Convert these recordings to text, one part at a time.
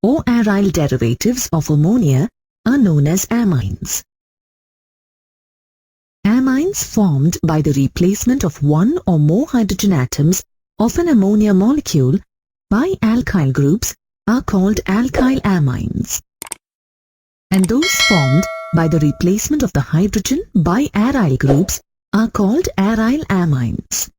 or aryl derivatives of ammonia are known as amines. Amines formed by the replacement of one or more hydrogen atoms of an ammonia molecule by alkyl groups are called alkyl amines. And those formed by the replacement of the hydrogen by aryl groups are called aryl amines.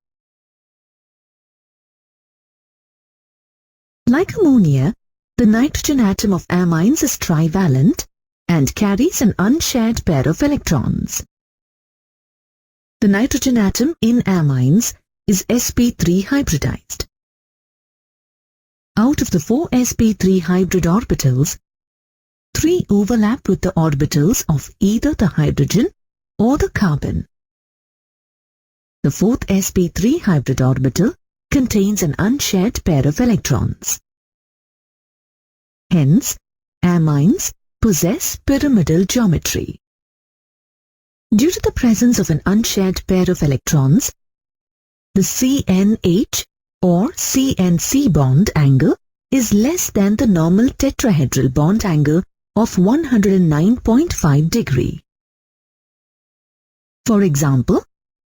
Like ammonia, the nitrogen atom of amines is trivalent and carries an unshared pair of electrons. The nitrogen atom in amines is sp3 hybridized. Out of the 4 sp3 hybrid orbitals, 3 overlap with the orbitals of either the hydrogen or the carbon. The 4th sp3 hybrid orbital contains an unshared pair of electrons. Hence, amines possess pyramidal geometry. Due to the presence of an unshared pair of electrons, the CNH or CNC bond angle is less than the normal tetrahedral bond angle of 109.5 degree. For example,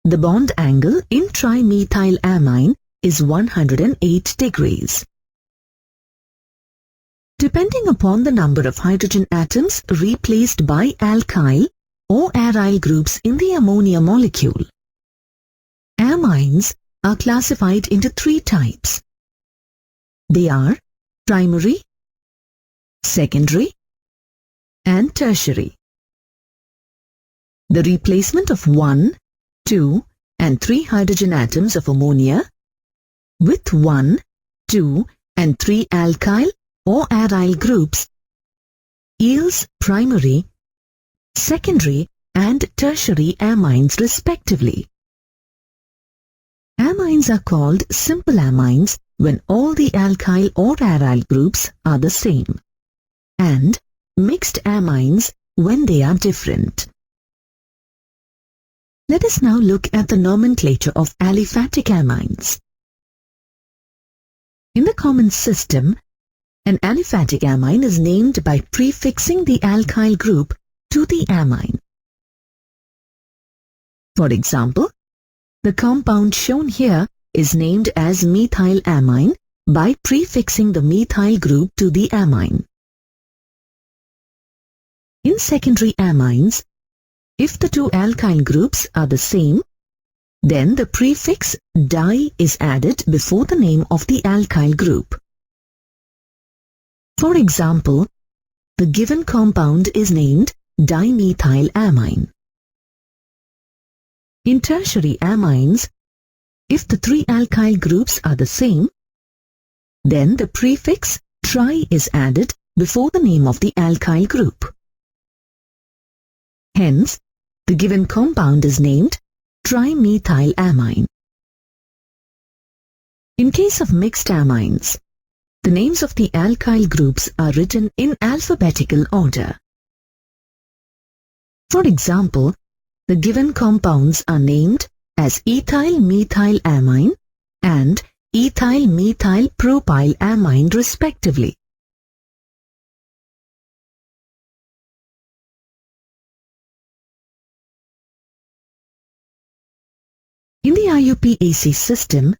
the bond angle in trimethylamine is 108 degrees. Depending upon the number of hydrogen atoms replaced by alkyl or aryl groups in the ammonia molecule, amines are classified into 3 types. They are primary, secondary, and tertiary. The replacement of 1, 2, and 3 hydrogen atoms of ammonia with 1, 2, and 3 alkyl or aryl groups yields primary, secondary, and tertiary amines respectively. Amines are called simple amines when all the alkyl or aryl groups are the same, and mixed amines when they are different. Let us now look at the nomenclature of aliphatic amines. In the common system, an aliphatic amine is named by prefixing the alkyl group to the amine. For example, the compound shown here is named as methylamine by prefixing the methyl group to the amine. In secondary amines, if the 2 alkyl groups are the same, then the prefix di is added before the name of the alkyl group. For example, the given compound is named dimethylamine. In tertiary amines, if the 3 alkyl groups are the same, then the prefix tri is added before the name of the alkyl group. Hence, the given compound is named trimethylamine. In case of mixed amines, the names of the alkyl groups are written in alphabetical order. For example, the given compounds are named as ethyl-methylamine and ethyl-methyl-propylamine respectively. In the IUPAC system,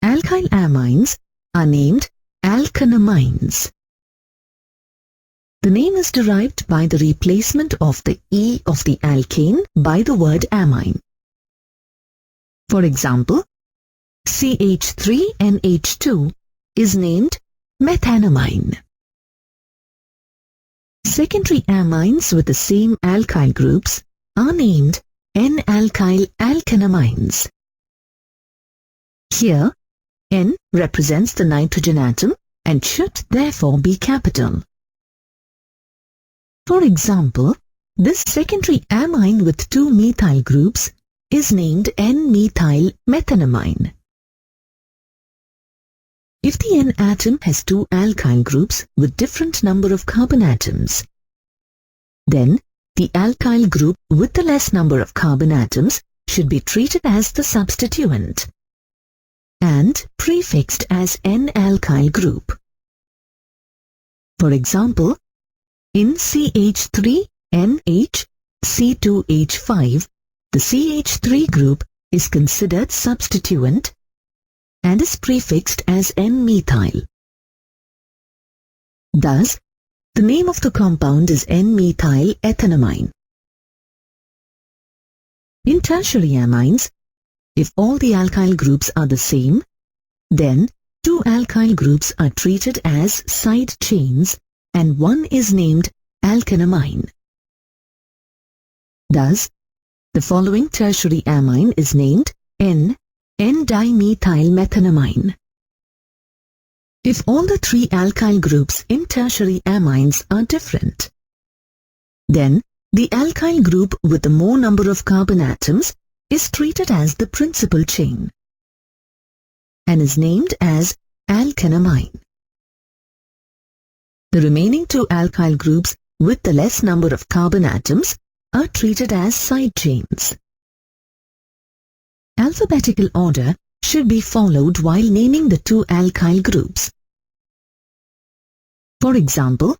alkyl amines are named alkanamines. The name is derived by the replacement of the E of the alkane by the word amine. For example, CH3NH2 is named methanamine. Secondary amines with the same alkyl groups are named N-alkyl alkanamines. Here, N represents the nitrogen atom and should therefore be capital. For example, this secondary amine with 2 methyl groups is named N-methyl methanamine. If the N atom has 2 alkyl groups with different number of carbon atoms, then the alkyl group with the less number of carbon atoms should be treated as the substituent and prefixed as N-alkyl group. For example, in CH3NHC2H5, the CH3 group is considered substituent and is prefixed as N-methyl. Thus, the name of the compound is N-methyl ethanamine. In tertiary amines, if all the alkyl groups are the same, then two alkyl groups are treated as side chains and one is named alkanamine. Thus, the following tertiary amine is named N-dimethylmethanamine. If all the three alkyl groups in tertiary amines are different, then the alkyl group with the more number of carbon atoms is treated as the principal chain and is named as alkanamine. The remaining two alkyl groups with the less number of carbon atoms are treated as side chains. Alphabetical order should be followed while naming the two alkyl groups. For example,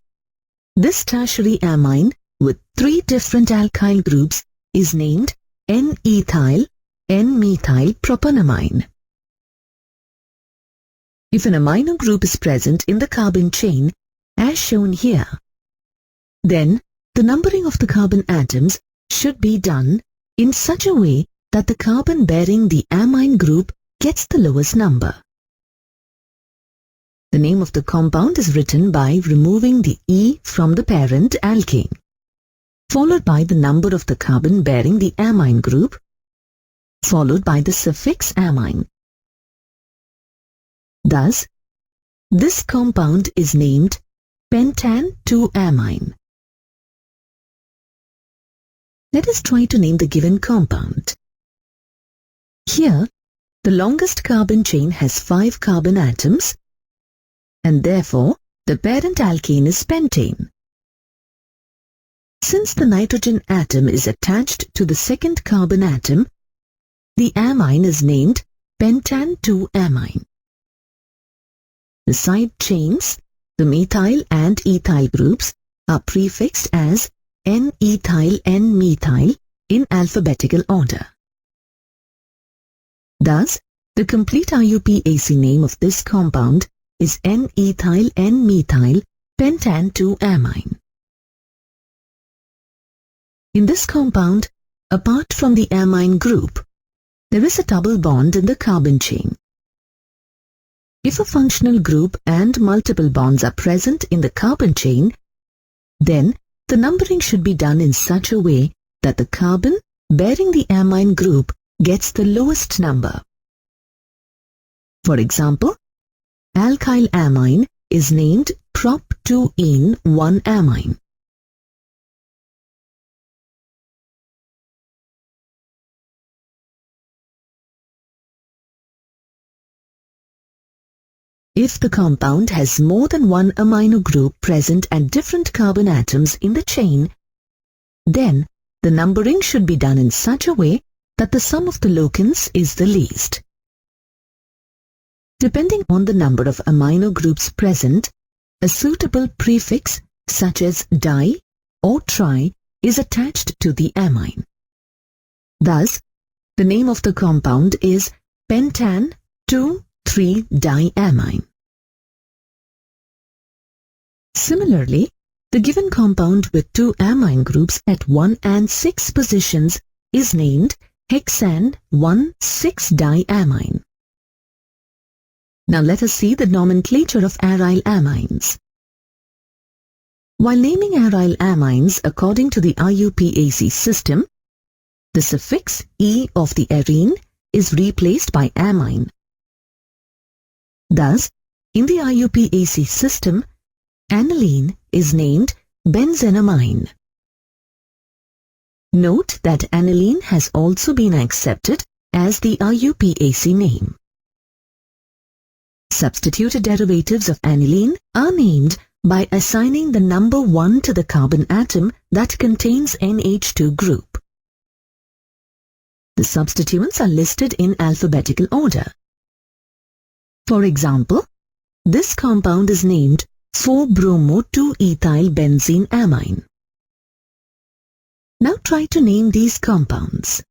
this tertiary amine with three different alkyl groups is named N-ethyl N-methyl propanamine. If an amino group is present in the carbon chain, as shown here, then the numbering of the carbon atoms should be done in such a way that the carbon bearing the amine group gets the lowest number. The name of the compound is written by removing the E from the parent alkane, followed by the number of the carbon bearing the amine group, followed by the suffix amine. Thus, this compound is named pentan-2-amine. Let us try to name the given compound. Here, the longest carbon chain has 5 carbon atoms, and therefore the parent alkane is pentane. Since the nitrogen atom is attached to the second carbon atom, the amine is named pentan-2-amine. The side chains, the methyl and ethyl groups, are prefixed as N-ethyl N-methyl in alphabetical order. Thus, the complete IUPAC name of this compound is N-ethyl N-methyl pentan-2-amine. In this compound, apart from the amine group, there is a double bond in the carbon chain. If a functional group and multiple bonds are present in the carbon chain, then the numbering should be done in such a way that the carbon bearing the amine group gets the lowest number. For example, alkyl amine is named prop-2-ene-1-amine. If the compound has more than one amino group present at different carbon atoms in the chain, then the numbering should be done in such a way that the sum of the locants is the least. Depending on the number of amino groups present, a suitable prefix such as di or tri is attached to the amine. Thus, the name of the compound is pentan-2,3-diamine. Similarly, the given compound with two amine groups at 1 and 6 positions is named hexane-1,6-diamine. Now let us see the nomenclature of aryl amines. While naming aryl amines according to the IUPAC system, the suffix E of the arene is replaced by amine. Thus, in the IUPAC system, aniline is named benzenamine. Note that aniline has also been accepted as the IUPAC name. Substituted derivatives of aniline are named by assigning the number 1 to the carbon atom that contains NH2 group. The substituents are listed in alphabetical order. For example, this compound is named 4-bromo-2-ethyl-benzene amine. Now try to name these compounds.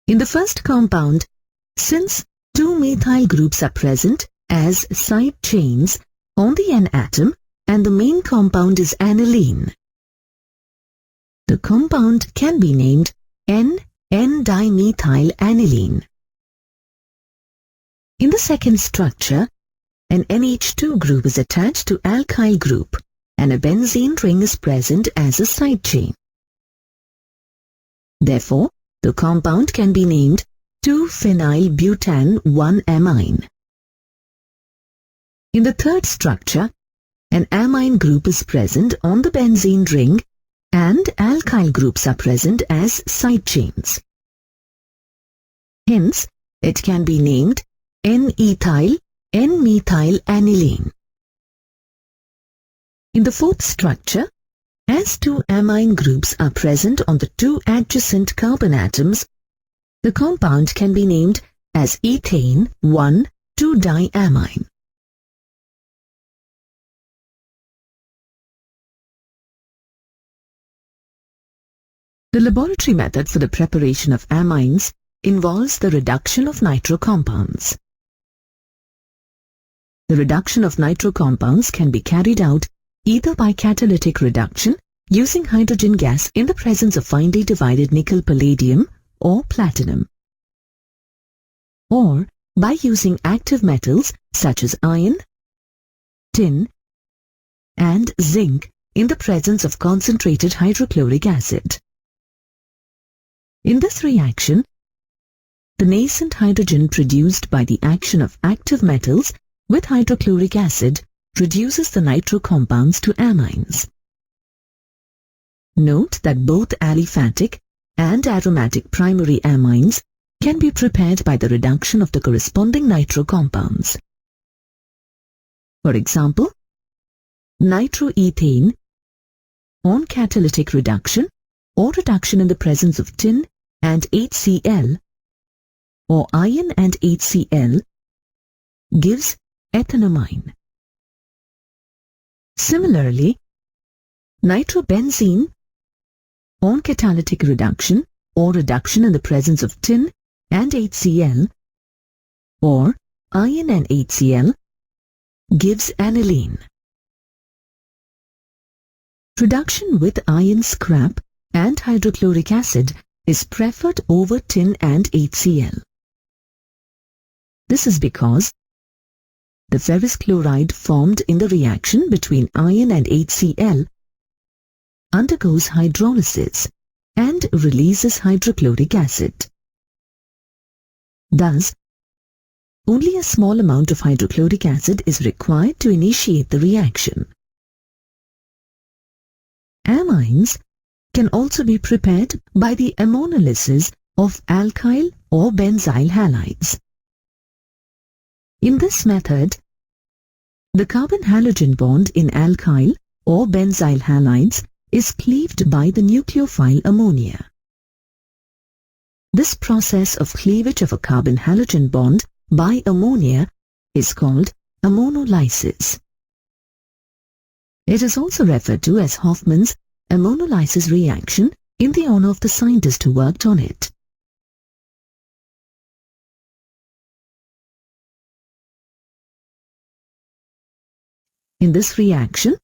In the first compound, since 2 methyl groups are present as side chains on the N atom and the main compound is aniline, the compound can be named N-dimethyl-aniline. In the second structure, an NH2 group is attached to alkyl group and a benzene ring is present as a side chain. Therefore, the compound can be named 2-phenyl-butan-1-amine. In the third structure, an amine group is present on the benzene ring and alkyl groups are present as side chains. Hence, it can be named N-ethyl-N-methyl-aniline. In the fourth structure, as 2 amine groups are present on the 2 adjacent carbon atoms, the compound can be named as ethane-1,2-diamine. The laboratory method for the preparation of amines involves the reduction of nitro compounds. The reduction of nitro compounds can be carried out either by catalytic reduction using hydrogen gas in the presence of finely divided nickel palladium or platinum, or by using active metals such as iron, tin, and zinc in the presence of concentrated hydrochloric acid. In this reaction, the nascent hydrogen produced by the action of active metals with hydrochloric acid reduces the nitro compounds to amines. Note that both aliphatic and aromatic primary amines can be prepared by the reduction of the corresponding nitro compounds. For example, nitroethane on catalytic reduction or reduction in the presence of tin and HCl or iron and HCl gives ethanamine. Similarly, nitrobenzene on catalytic reduction or reduction in the presence of tin and HCl or iron and HCl gives aniline. Reduction with iron scrap and hydrochloric acid is preferred over tin and HCl. This is because the ferrous chloride formed in the reaction between iron and HCl undergoes hydrolysis and releases hydrochloric acid. Thus, only a small amount of hydrochloric acid is required to initiate the reaction. Amines can also be prepared by the ammonolysis of alkyl or benzyl halides. In this method, the carbon-halogen bond in alkyl or benzyl halides is cleaved by the nucleophile ammonia. This process of cleavage of a carbon-halogen bond by ammonia is called ammonolysis. It is also referred to as Hofmann's ammonolysis reaction in the honor of the scientist who worked on it. In this reaction,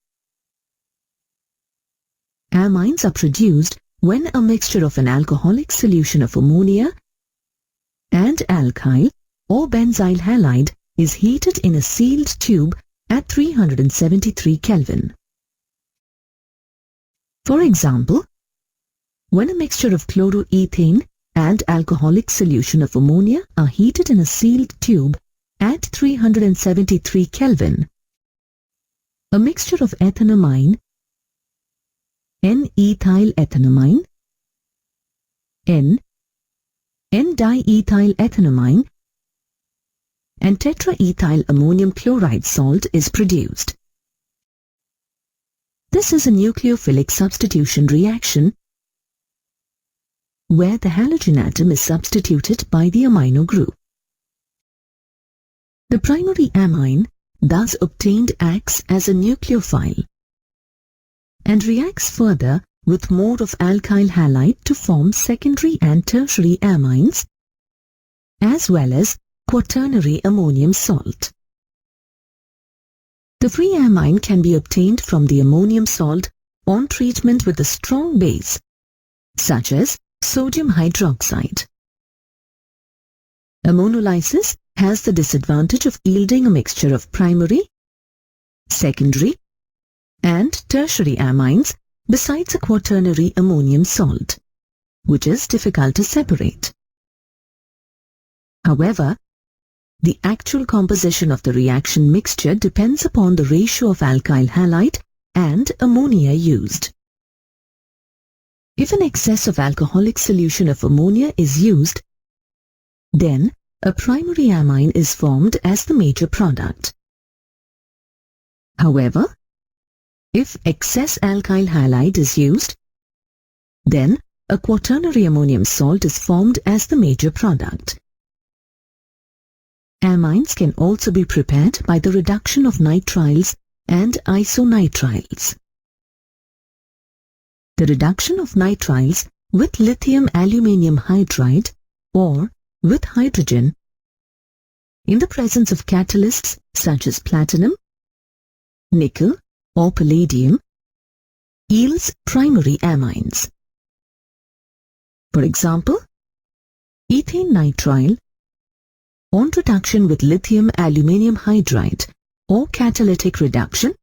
amines are produced when a mixture of an alcoholic solution of ammonia and alkyl or benzyl halide is heated in a sealed tube at 373 Kelvin. For example, when a mixture of chloroethane and alcoholic solution of ammonia are heated in a sealed tube at 373 Kelvin, a mixture of ethanamine, N-ethylethanamine, N-diethylethanamine, and tetraethyl ammonium chloride salt is produced. This is a nucleophilic substitution reaction where the halogen atom is substituted by the amino group. The primary amine thus obtained acts as a nucleophile and reacts further with more of alkyl halide to form secondary and tertiary amines as well as quaternary ammonium salt. The free amine can be obtained from the ammonium salt on treatment with a strong base, such as sodium hydroxide. Ammonolysis has the disadvantage of yielding a mixture of primary, secondary, and tertiary amines besides a quaternary ammonium salt, which is difficult to separate. However, the actual composition of the reaction mixture depends upon the ratio of alkyl halide and ammonia used. If an excess of alcoholic solution of ammonia is used, then a primary amine is formed as the major product. However, if excess alkyl halide is used, then a quaternary ammonium salt is formed as the major product. Amines can also be prepared by the reduction of nitriles and isonitriles. The reduction of nitriles with lithium aluminium hydride or with hydrogen in the presence of catalysts such as platinum, nickel or palladium yields primary amines. For example, ethane nitrile on reduction with lithium aluminium hydride or catalytic reduction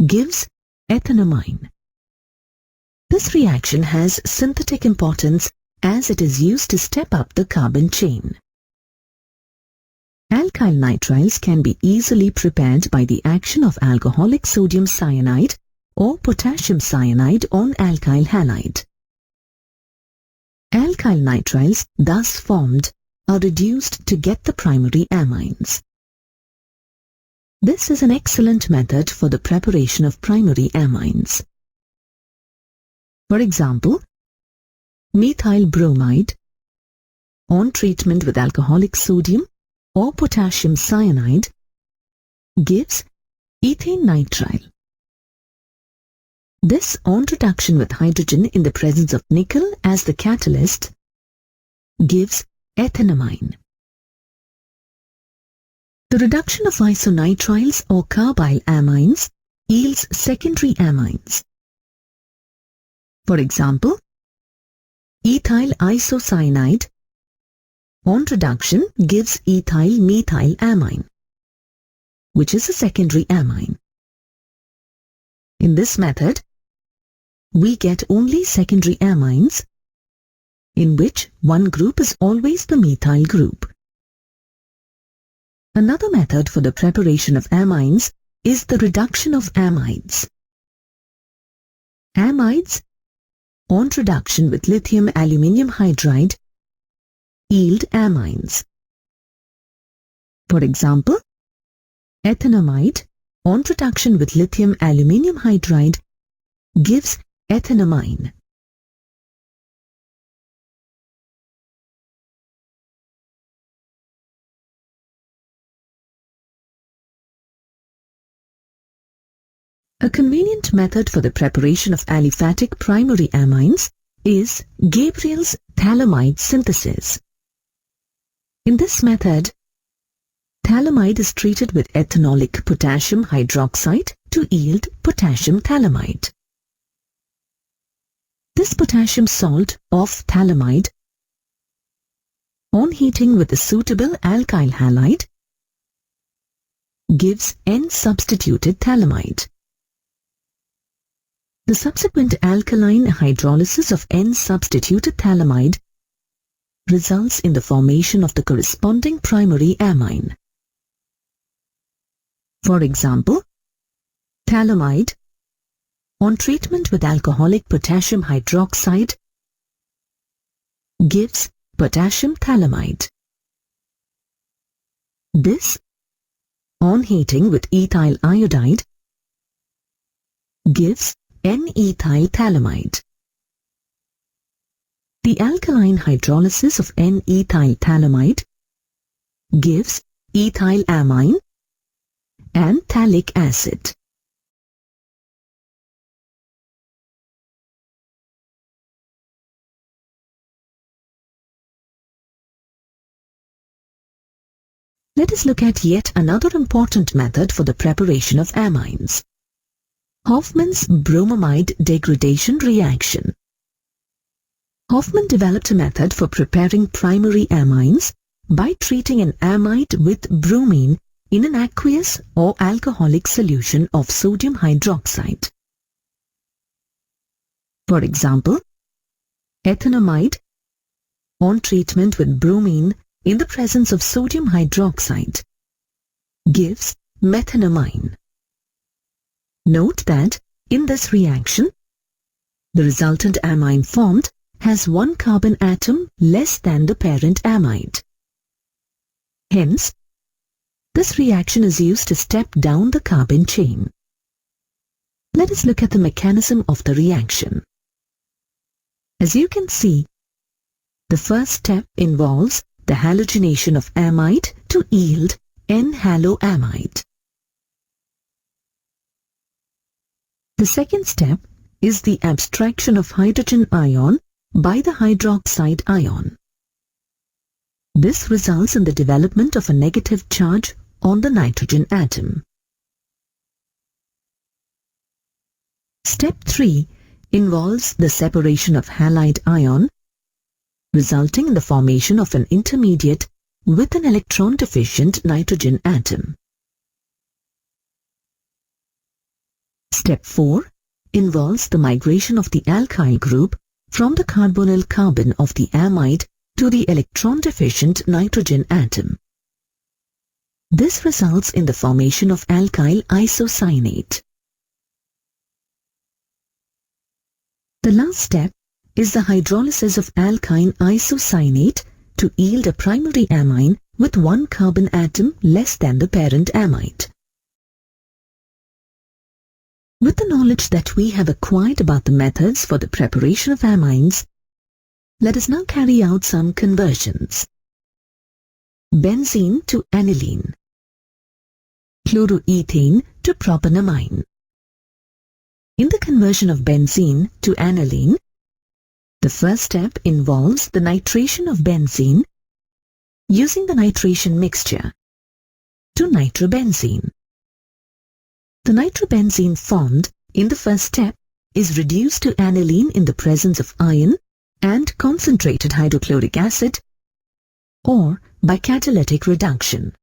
gives ethanamine. This reaction has synthetic importance as it is used to step up the carbon chain. Alkyl nitriles can be easily prepared by the action of alcoholic sodium cyanide or potassium cyanide on alkyl halide. Alkyl nitriles thus formed are reduced to get the primary amines. This is an excellent method for the preparation of primary amines. For example, methyl bromide on treatment with alcoholic sodium or potassium cyanide gives ethane nitrile. This on reduction with hydrogen in the presence of nickel as the catalyst gives ethanamine. The reduction of isonitriles or carbyl amines yields secondary amines. For example, ethyl isocyanide on reduction gives ethyl methyl amine, which is a secondary amine. In this method, we get only secondary amines in which one group is always the methyl group. Another method for the preparation of amines is the reduction of amides. Amides on reduction with lithium aluminium hydride yield amines. For example, ethanamide on reduction with lithium aluminium hydride gives ethanamine. A convenient method for the preparation of aliphatic primary amines is Gabriel's phthalimide synthesis. In this method, phthalimide is treated with ethanolic potassium hydroxide to yield potassium phthalimide. This potassium salt of phthalimide, on heating with a suitable alkyl halide, gives N-substituted phthalimide. The subsequent alkaline hydrolysis of N-substituted phthalimide results in the formation of the corresponding primary amine. For example, phthalimide on treatment with alcoholic potassium hydroxide gives potassium phthalimide. This, on heating with ethyl iodide, gives N-ethyl phthalimide. The alkaline hydrolysis of N-ethyl phthalimide gives ethyl amine and phthalic acid. Let us look at yet another important method for the preparation of amines. Hofmann's bromamide degradation reaction. Hofmann developed a method for preparing primary amines by treating an amide with bromine in an aqueous or alcoholic solution of sodium hydroxide. For example, ethanamide on treatment with bromine in the presence of sodium hydroxide gives methanamine. Note that in this reaction, the resultant amine formed has one carbon atom less than the parent amide. Hence, this reaction is used to step down the carbon chain. Let us look at the mechanism of the reaction. As you can see, the first step involves the halogenation of amide to yield N-haloamide. The second step is the abstraction of hydrogen ion by the hydroxide ion. This results in the development of a negative charge on the nitrogen atom. Step 3 involves the separation of halide ion, resulting in the formation of an intermediate with an electron-deficient nitrogen atom. Step 4 involves the migration of the alkyl group from the carbonyl carbon of the amide to the electron-deficient nitrogen atom. This results in the formation of alkyl isocyanate. The last step is the hydrolysis of alkyne isocyanate to yield a primary amine with one carbon atom less than the parent amide. With the knowledge that we have acquired about the methods for the preparation of amines, let us now carry out some conversions. Benzene to aniline, chloroethane to propanamine. In the conversion of benzene to aniline, the first step involves the nitration of benzene using the nitration mixture to nitrobenzene. The nitrobenzene formed in the first step is reduced to aniline in the presence of iron and concentrated hydrochloric acid or by catalytic reduction.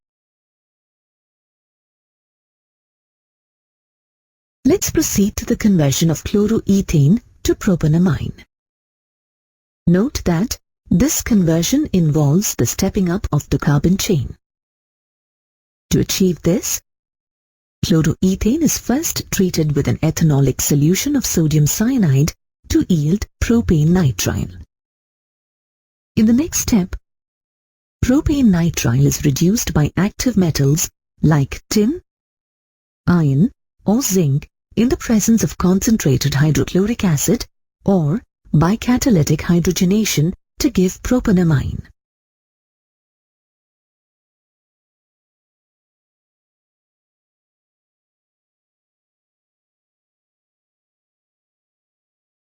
Let's proceed to the conversion of chloroethane to propanamine. Note that this conversion involves the stepping up of the carbon chain. To achieve this, chloroethane is first treated with an ethanolic solution of sodium cyanide to yield propane nitrile. In the next step, propane nitrile is reduced by active metals like tin, iron, or zinc in the presence of concentrated hydrochloric acid or by catalytic hydrogenation to give propanamine.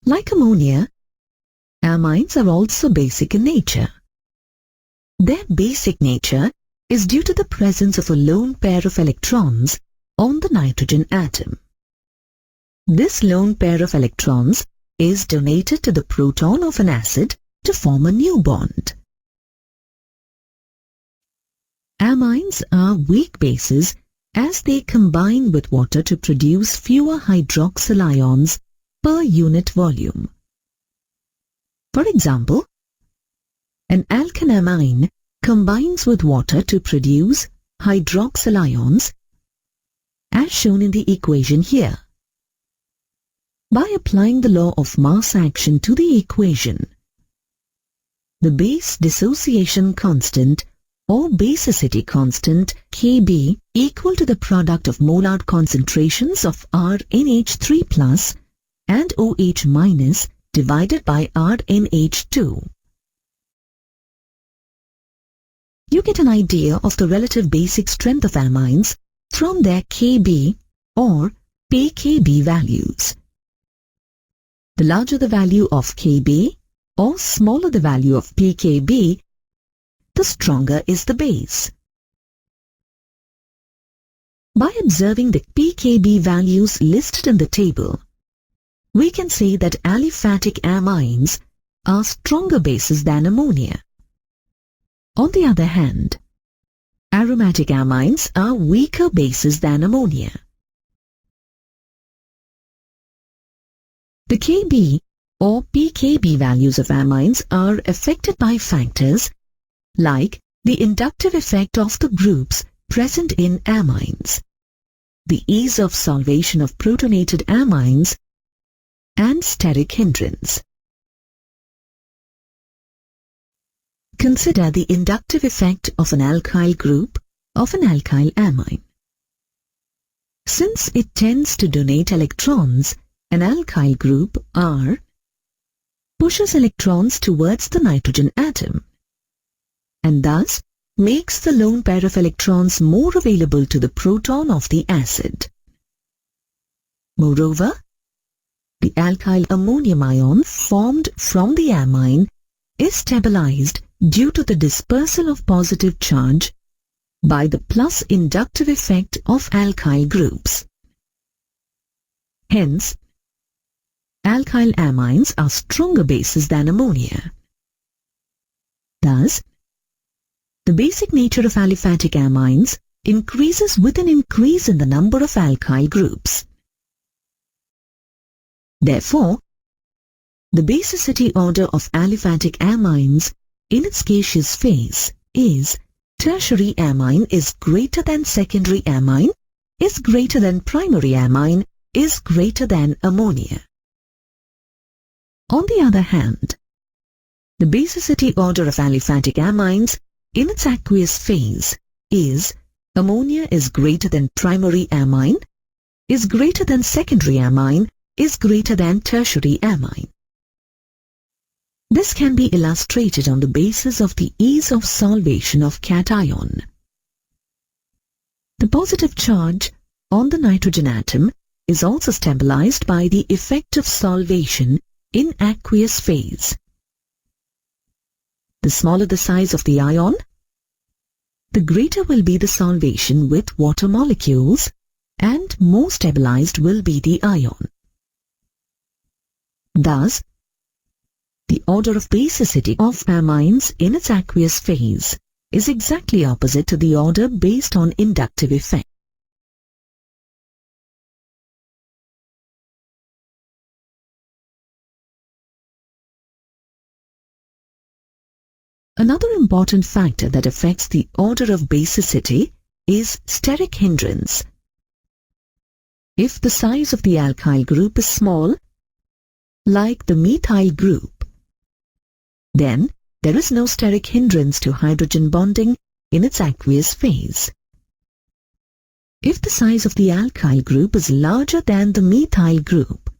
Like ammonia, amines are also basic in nature. Their basic nature is due to the presence of a lone pair of electrons on the nitrogen atom. This lone pair of electrons is donated to the proton of an acid to form a new bond. Amines are weak bases as they combine with water to produce fewer hydroxyl ions per unit volume. For example, an alkanamine combines with water to produce hydroxyl ions as shown in the equation here. By applying the law of mass action to the equation, the base dissociation constant or basicity constant Kb equal to the product of molar concentrations of RNH3+ and OH- divided by RNH2. You get an idea of the relative basic strength of amines from their Kb or pKb values. The larger the value of Kb or smaller the value of pKb, the stronger is the base. By observing the pKb values listed in the table, we can see that aliphatic amines are stronger bases than ammonia. On the other hand, aromatic amines are weaker bases than ammonia. The Kb or pKb values of amines are affected by factors like the inductive effect of the groups present in amines, the ease of solvation of protonated amines, and steric hindrance. Consider the inductive effect of an alkyl group of an alkyl amine. Since it tends to donate electrons, an alkyl group R pushes electrons towards the nitrogen atom and thus makes the lone pair of electrons more available to the proton of the acid. Moreover, the alkyl ammonium ion formed from the amine is stabilized due to the dispersal of positive charge by the plus inductive effect of alkyl groups. Hence, alkyl amines are stronger bases than ammonia. Thus, the basic nature of aliphatic amines increases with an increase in the number of alkyl groups. Therefore, the basicity order of aliphatic amines in its gaseous phase is tertiary amine is greater than secondary amine is greater than primary amine is greater than ammonia. On the other hand, the basicity order of aliphatic amines in its aqueous phase is ammonia is greater than primary amine, is greater than secondary amine, is greater than tertiary amine. This can be illustrated on the basis of the ease of solvation of cation. The positive charge on the nitrogen atom is also stabilized by the effect of solvation in aqueous phase. The smaller the size of the ion, the greater will be the solvation with water molecules and more stabilized will be the ion. Thus, the order of basicity of amines in its aqueous phase is exactly opposite to the order based on inductive effect. Another important factor that affects the order of basicity is steric hindrance. If the size of the alkyl group is small, like the methyl group, then there is no steric hindrance to hydrogen bonding in its aqueous phase. If the size of the alkyl group is larger than the methyl group,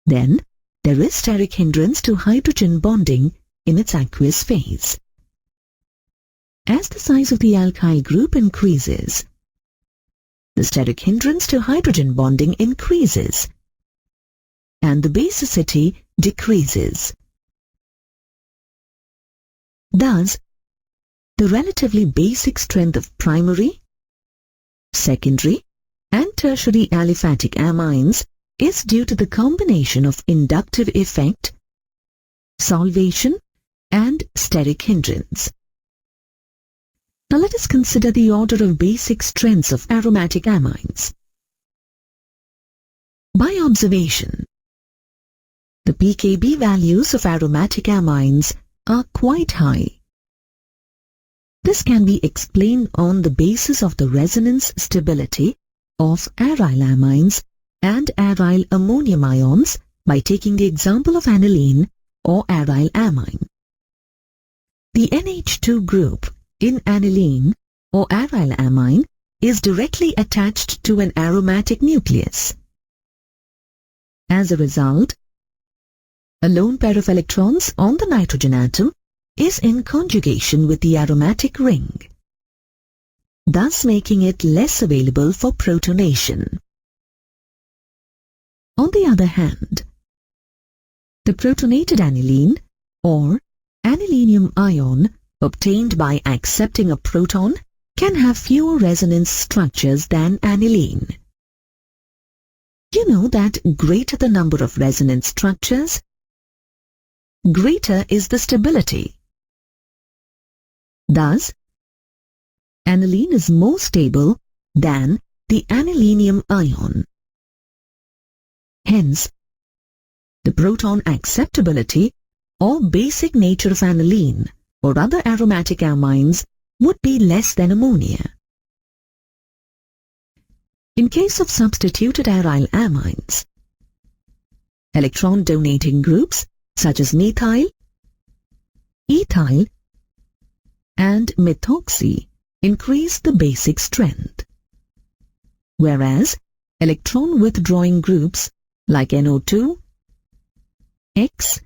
then there is steric hindrance to hydrogen bonding in its aqueous phase. As the size of the alkyl group increases, the steric hindrance to hydrogen bonding increases and the basicity decreases. Thus, the relatively basic strength of primary, secondary, and tertiary aliphatic amines is due to the combination of inductive effect, solvation, and steric hindrance. Now let us consider the order of basic strengths of aromatic amines. By observation, the pKb values of aromatic amines are quite high. This can be explained on the basis of the resonance stability of aryl amines and aryl ammonium ions by taking the example of aniline or aryl amine. The NH2 group in aniline or aryl amine is directly attached to an aromatic nucleus. As a result, a lone pair of electrons on the nitrogen atom is in conjugation with the aromatic ring. thus making it less available for protonation. On the other hand, the protonated aniline or anilinium ion obtained by accepting a proton can have fewer resonance structures than aniline. You know that greater the number of resonance structures, greater is the stability. Thus, aniline is more stable than the anilinium ion. Hence, the proton acceptability or basic nature of aniline or other aromatic amines would be less than ammonia. In case of substituted aryl amines, electron-donating groups such as methyl, ethyl, and methoxy increase the basic strength, whereas electron-withdrawing groups like NO2, X,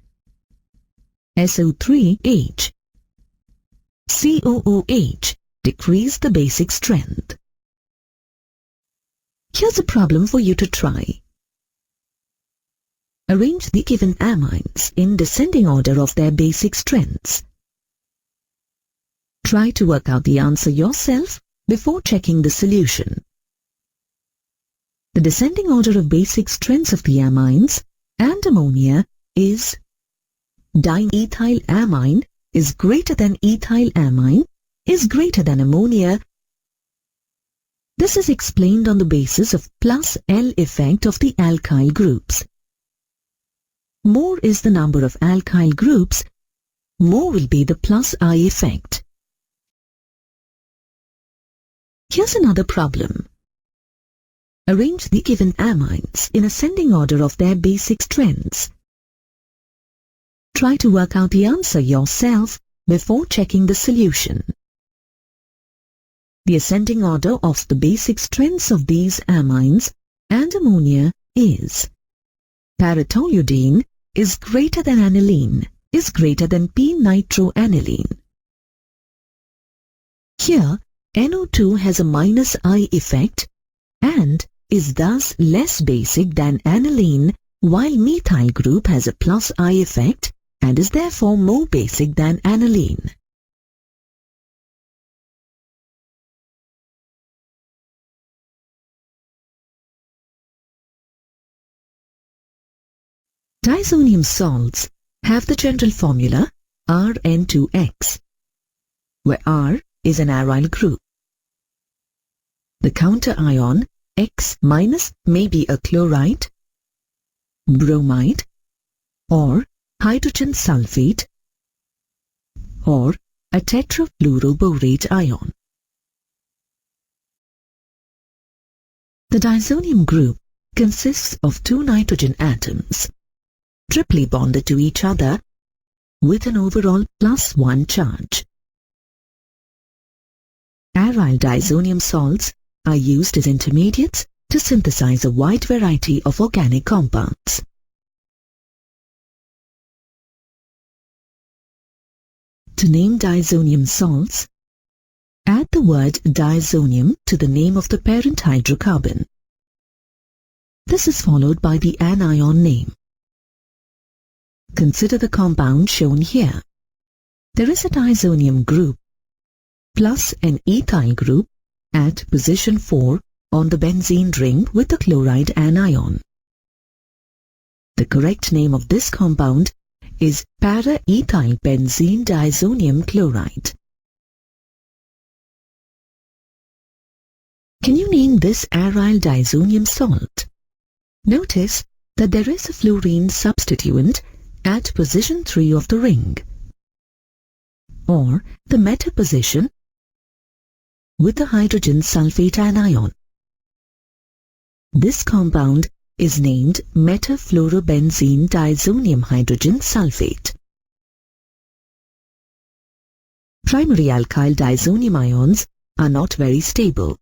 SO3H, COOH decrease the basic strength. Here's a problem for you to try. Arrange the given amines in descending order of their basic strengths. Try to work out the answer yourself before checking the solution. The descending order of basic strengths of the amines and ammonia is dimethylamine is greater than ethylamine is greater than ammonia. This is explained on the basis of plus L effect of the alkyl groups. More is the number of alkyl groups, more will be the plus I effect. Here's another problem. Arrange the given amines in ascending order of their basic strengths. Try to work out the answer yourself before checking the solution. The ascending order of the basic strengths of these amines and ammonia is paratoluidine is greater than aniline is greater than p-nitroaniline. Here, NO2 has a minus I effect and is thus less basic than aniline, while methyl group has a plus I effect and is therefore more basic than aniline. Diazonium salts have the general formula Rn2X, where R is an aryl group. The counter ion X- may be a chloride, bromide, or hydrogen sulfate, or a tetrafluoroborate ion. The diazonium group consists of two nitrogen atoms, triply bonded to each other with an overall +1 charge. Aryl diazonium salts are used as intermediates to synthesize a wide variety of organic compounds. To name diazonium salts, add the word diazonium to the name of the parent hydrocarbon. This is followed by the anion name. Consider the compound shown here. There is a diazonium group plus an ethyl group at position 4 on the benzene ring with the chloride anion. The correct name of this compound is para-ethyl benzene diazonium chloride. Can you name this aryl diazonium salt? Notice that there is a fluorine substituent at position 3 of the ring, or the meta position with the hydrogen sulfate anion. This compound is named metafluorobenzene diazonium hydrogen sulfate. Primary alkyl diazonium ions are not very stable.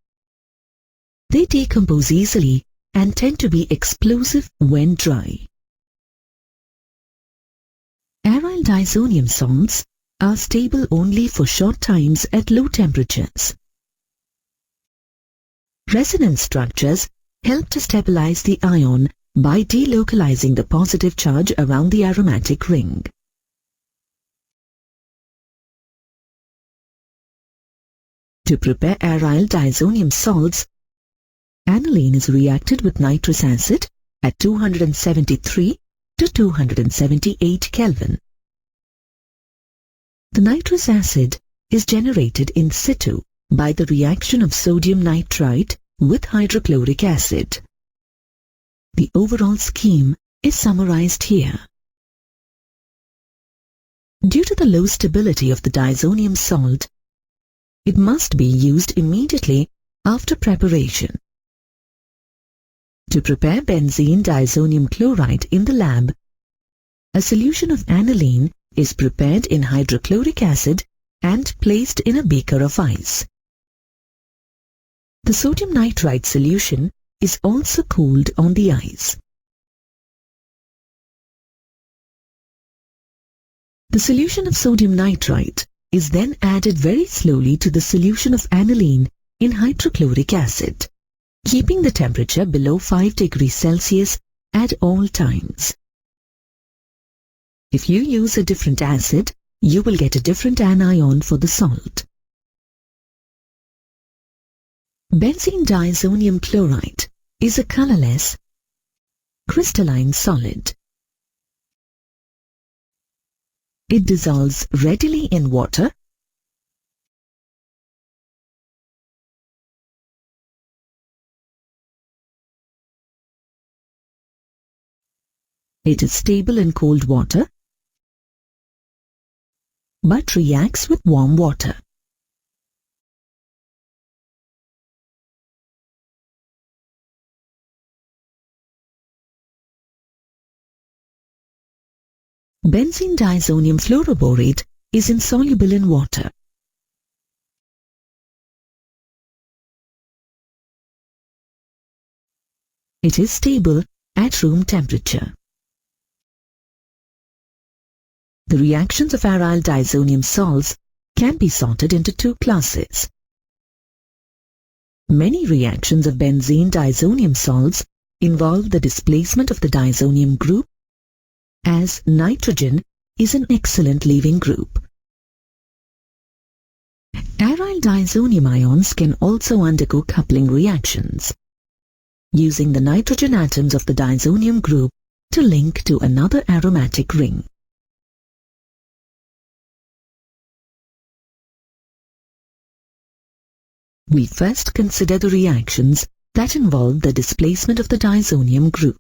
They decompose easily and tend to be explosive when dry. Aryl diazonium salts are stable only for short times at low temperatures. Resonance structures help to stabilize the ion by delocalizing the positive charge around the aromatic ring. To prepare aryl diazonium salts, aniline is reacted with nitrous acid at 273 to 278 Kelvin. The nitrous acid is generated in situ by the reaction of sodium nitrite with hydrochloric acid. The overall scheme is summarized here. Due to the low stability of the diazonium salt, it must be used immediately after preparation. To prepare benzene diazonium chloride in the lab, a solution of aniline is prepared in hydrochloric acid and placed in a beaker of ice. The sodium nitrite solution is also cooled on the ice. The solution of sodium nitrite is then added very slowly to the solution of aniline in hydrochloric acid, keeping the temperature below 5 degrees Celsius at all times. If you use a different acid, you will get a different anion for the salt. Benzene diazonium chloride is a colorless, crystalline solid. It dissolves readily in water It is stable in cold water but reacts with warm water. Benzene diazonium fluoroborate is insoluble in water. It is stable at room temperature. The reactions of aryl diazonium salts can be sorted into two classes. Many reactions of benzene diazonium salts involve the displacement of the diazonium group, as nitrogen is an excellent leaving group. Aryl diazonium ions can also undergo coupling reactions, using the nitrogen atoms of the diazonium group to link to another aromatic ring. We first consider the reactions that involve the displacement of the diazonium group.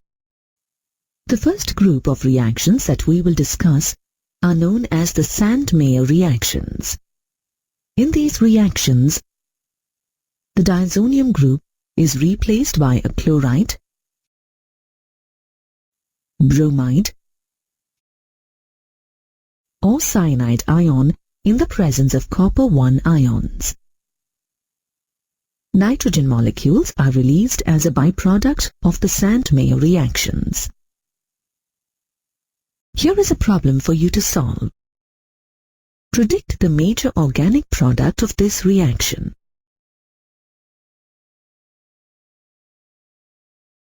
The first group of reactions that we will discuss are known as the Sandmeyer reactions. In these reactions, the diazonium group is replaced by a chloride, bromide, or cyanide ion in the presence of copper-1 ions. Nitrogen molecules are released as a byproduct of the Sandmeyer reactions. Here is a problem for you to solve. Predict the major organic product of this reaction.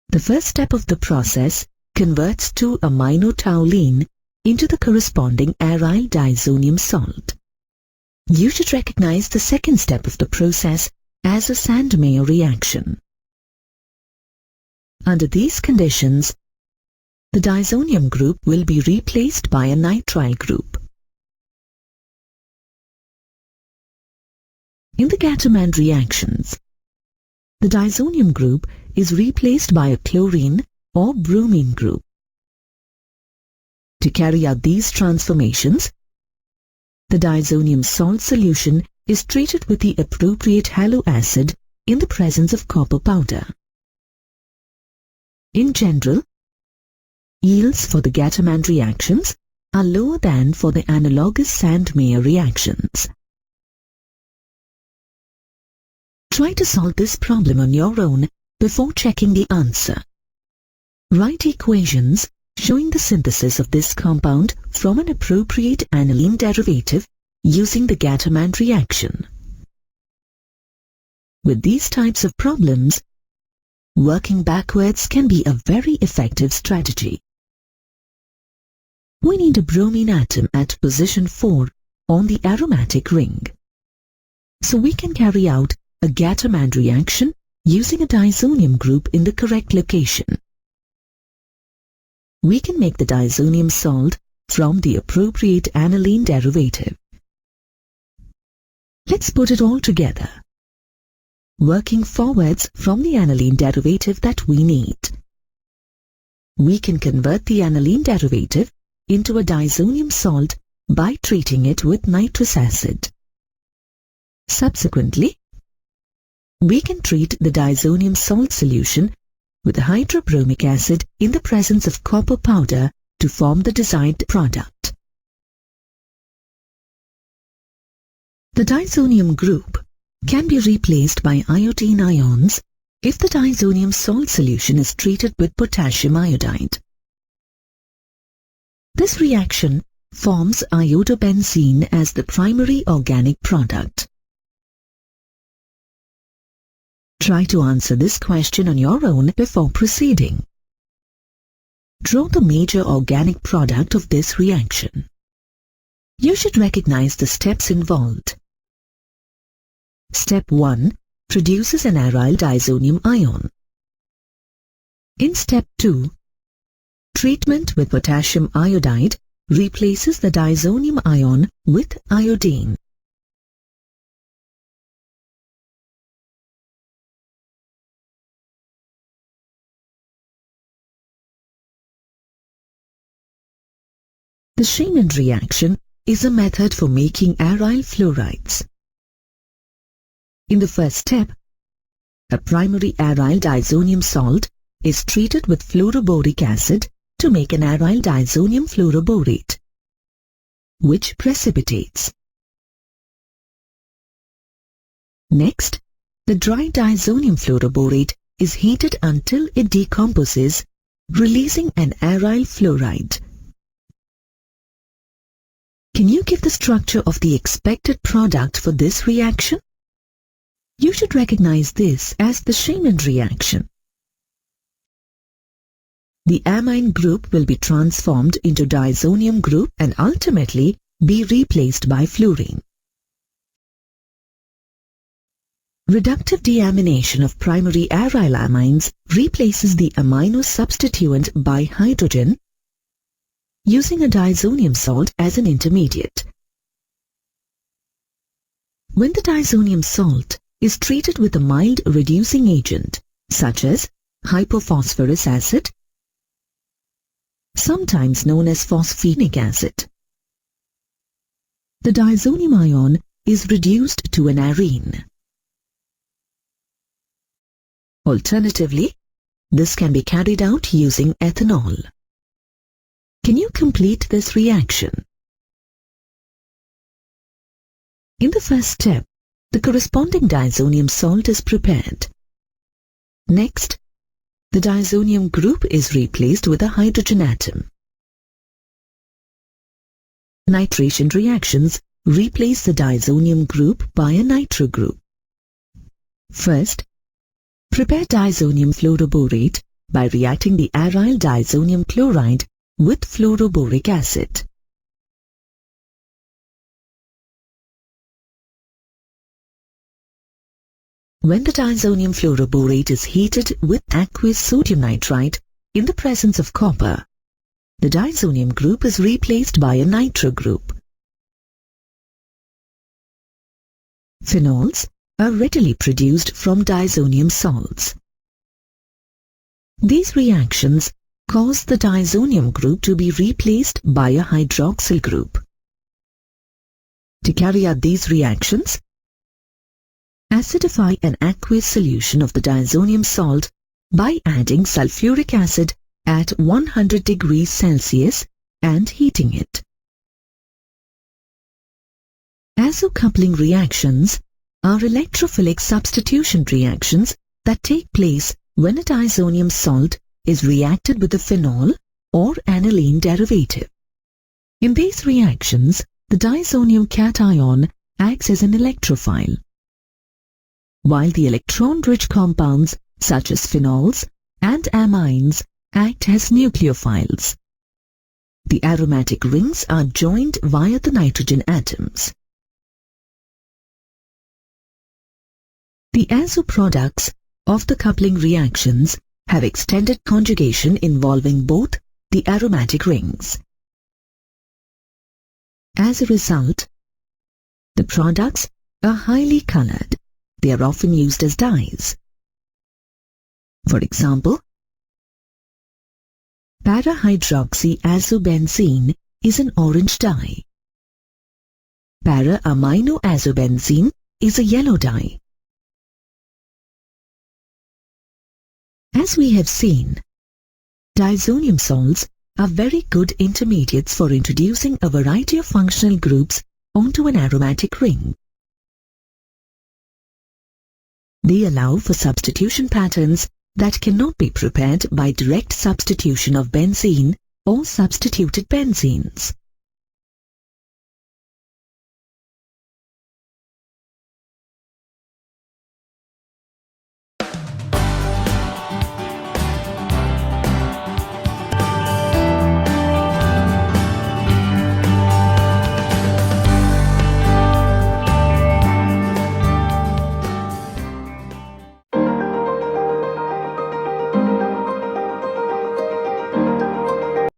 The first step of the process converts 2-aminotoluene into the corresponding aryl diazonium salt. You should recognize the second step of the process as a Sandmeyer reaction. Under these conditions, the diazonium group will be replaced by a nitrile group. In the Gattermann reactions, the diazonium group is replaced by a chlorine or bromine group. To carry out these transformations, the diazonium salt solution is treated with the appropriate halo acid in the presence of copper powder. In general, yields for the Gattermann reactions are lower than for the analogous Sandmeyer reactions. Try to solve this problem on your own before checking the answer. Write equations showing the synthesis of this compound from an appropriate aniline derivative using the Gattermann reaction. With these types of problems, working backwards can be a very effective strategy. We need a bromine atom at position 4 on the aromatic ring. So we can carry out a Gattermann reaction using a diazonium group in the correct location. We can make the diazonium salt from the appropriate aniline derivative. Let's put it all together, working forwards from the aniline derivative that we need. We can convert the aniline derivative into a diazonium salt by treating it with nitrous acid. Subsequently, we can treat the diazonium salt solution with hydrobromic acid in the presence of copper powder to form the desired product. The diazonium group can be replaced by iodine ions if the diazonium salt solution is treated with potassium iodide. This reaction forms iodobenzene as the primary organic product. Try to answer this question on your own before proceeding. Draw the major organic product of this reaction. You should recognize the steps involved. Step 1 produces an aryl diazonium ion. In step 2, treatment with potassium iodide replaces the diazonium ion with iodine. The Shemin reaction is a method for making aryl fluorides. In the first step, a primary aryl diazonium salt is treated with fluoroboric acid to make an aryl diazonium fluoroborate, which precipitates. Next, the dry diazonium fluoroborate is heated until it decomposes, releasing an aryl fluoride. Can you give the structure of the expected product for this reaction? You should recognize this as the Shemin reaction. The amine group will be transformed into diazonium group and ultimately be replaced by fluorine. Reductive deamination of primary aryl amines replaces the amino substituent by hydrogen using a diazonium salt as an intermediate. When the diazonium salt is treated with a mild reducing agent such as hypophosphorus acid, sometimes known as phosphenic acid, the diazonium ion is reduced to an arene. Alternatively, this can be carried out using ethanol. Can you complete this reaction? In the first step, the corresponding diazonium salt is prepared. Next, the diazonium group is replaced with a hydrogen atom. Nitration reactions replace the diazonium group by a nitro group. First, prepare diazonium fluoroborate by reacting the aryl diazonium chloride with fluoroboric acid. When the diazonium fluoroborate is heated with aqueous sodium nitrite in the presence of copper, the diazonium group is replaced by a nitro group. Phenols are readily produced from diazonium salts. These reactions cause the diazonium group to be replaced by a hydroxyl group. To carry out these reactions, acidify an aqueous solution of the diazonium salt by adding sulfuric acid at 100 degrees Celsius and heating it. Isocoupling reactions are electrophilic substitution reactions that take place when a diazonium salt is reacted with a phenol or aniline derivative. In these reactions, the diazonium cation acts as an electrophile. while the electron-rich compounds such as phenols and amines act as nucleophiles. The aromatic rings are joined via the nitrogen atoms. The azo products of the coupling reactions have extended conjugation involving both the aromatic rings. As a result, the products are highly colored. They are often used as dyes. For example, para-hydroxyazobenzene is an orange dye. Para-aminoazobenzene is a yellow dye. As we have seen, diazonium salts are very good intermediates for introducing a variety of functional groups onto an aromatic ring. They allow for substitution patterns that cannot be prepared by direct substitution of benzene or substituted benzenes.